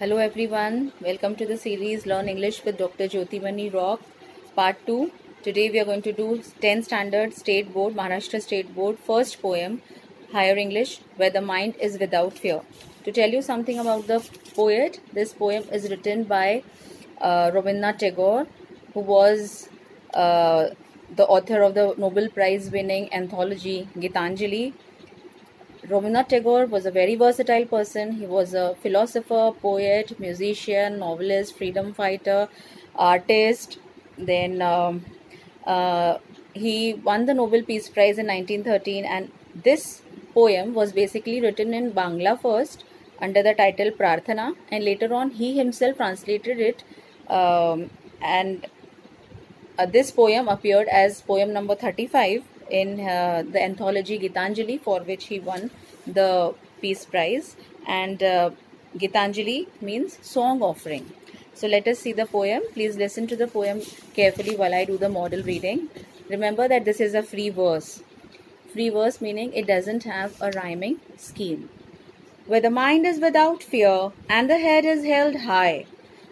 Hello everyone, welcome to the series Learn English with Dr. Jyotimani Rock Part 2. Today we are going to do 10th Standard State Board, Maharashtra State Board, first poem, Higher English, Where the Mind is Without Fear. To tell you something about the poet, this poem is written by Rabindranath Tagore, who was the author of the Nobel Prize winning anthology Gitanjali. Rabindranath Tagore was a very versatile person. He was a philosopher, poet, musician, novelist, freedom fighter, artist. Then he won the Nobel Peace Prize in 1913, and this poem was basically written in Bangla first under the title Prarthana, and later on he himself translated it, and this poem appeared as poem number 35 in the anthology Gitanjali, for which he won the Peace Prize. And Gitanjali means song offering. So let us see the poem. Please listen to the poem carefully while I do the model reading. Remember that this is a free verse. Free verse meaning it doesn't have a rhyming scheme. Where the mind is without fear and the head is held high,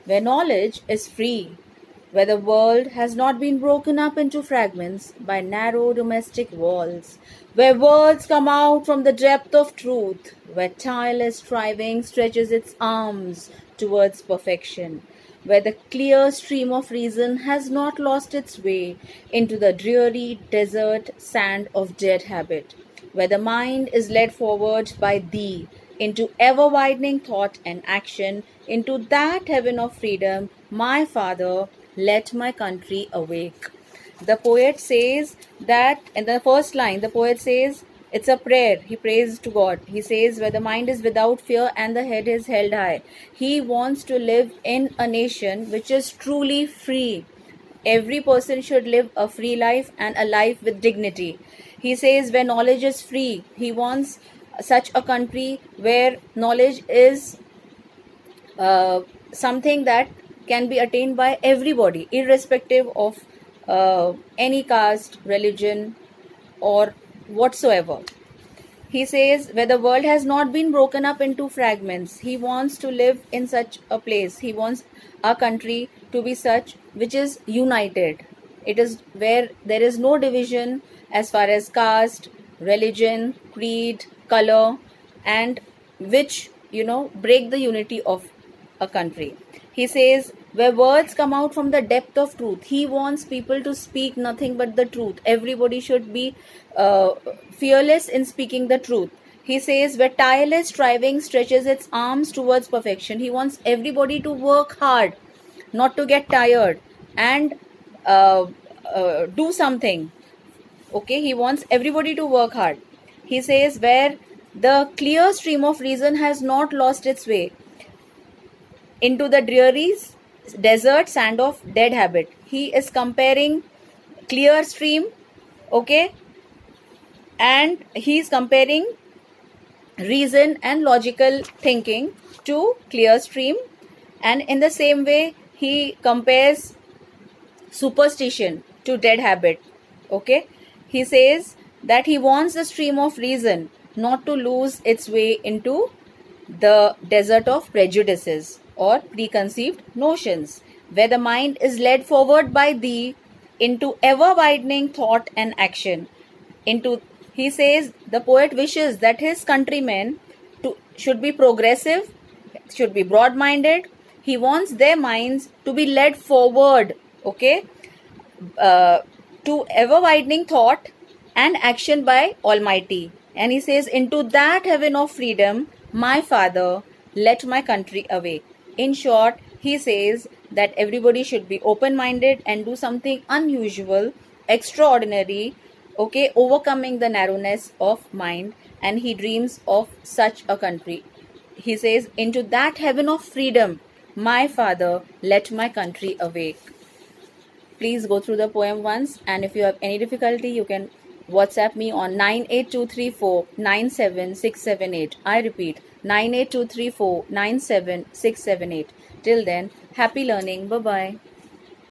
where knowledge is free, where the world has not been broken up into fragments by narrow domestic walls, where words come out from the depth of truth, where tireless striving stretches its arms towards perfection, where the clear stream of reason has not lost its way into the dreary desert sand of dead habit, where the mind is led forward by thee into ever widening thought and action, into that heaven of freedom, my Father, let my country awake. The poet says that in the first line, the poet says it's a prayer. He prays to God. He says, where the mind is without fear and the head is held high. He wants to live in a nation which is truly free. Every person should live a free life and a life with dignity. He says, where knowledge is free. He wants such a country where knowledge is something that can be attained by everybody, irrespective of any caste, religion, or whatsoever. He says, where the world has not been broken up into fragments, he wants to live in such a place. He wants our country to be such which is united. It is where there is no division as far as caste, religion, creed, color, and which, break the unity of a country. He says, where words come out from the depth of truth. He wants people to speak nothing but the truth. Everybody should be fearless in speaking the truth. He says, where tireless striving stretches its arms towards perfection. He wants everybody to work hard, not to get tired, and do something. Okay, he wants everybody to work hard. He says, where the clear stream of reason has not lost its way into the dreary desert sand of dead habit. He is comparing clear stream, okay, and he is comparing reason and logical thinking to clear stream, and in the same way he compares superstition to dead habit. Okay, he says that he wants the stream of reason not to lose its way into the desert of prejudices or preconceived notions, where the mind is led forward by thee into ever widening thought and action. He says, the poet wishes that his countrymen should be progressive, should be broad minded. He wants their minds to be led forward, okay, to ever widening thought and action by Almighty. And he says, into that heaven of freedom, my Father, let my country awake. In short, he says that everybody should be open-minded and do something unusual, extraordinary, okay, overcoming the narrowness of mind, and he dreams of such a country. He says, into that heaven of freedom, my Father, let my country awake. Please go through the poem once, and if you have any difficulty, you can WhatsApp me on 98234 97678. I repeat, 98234 97678. Till then, happy learning. Bye-bye.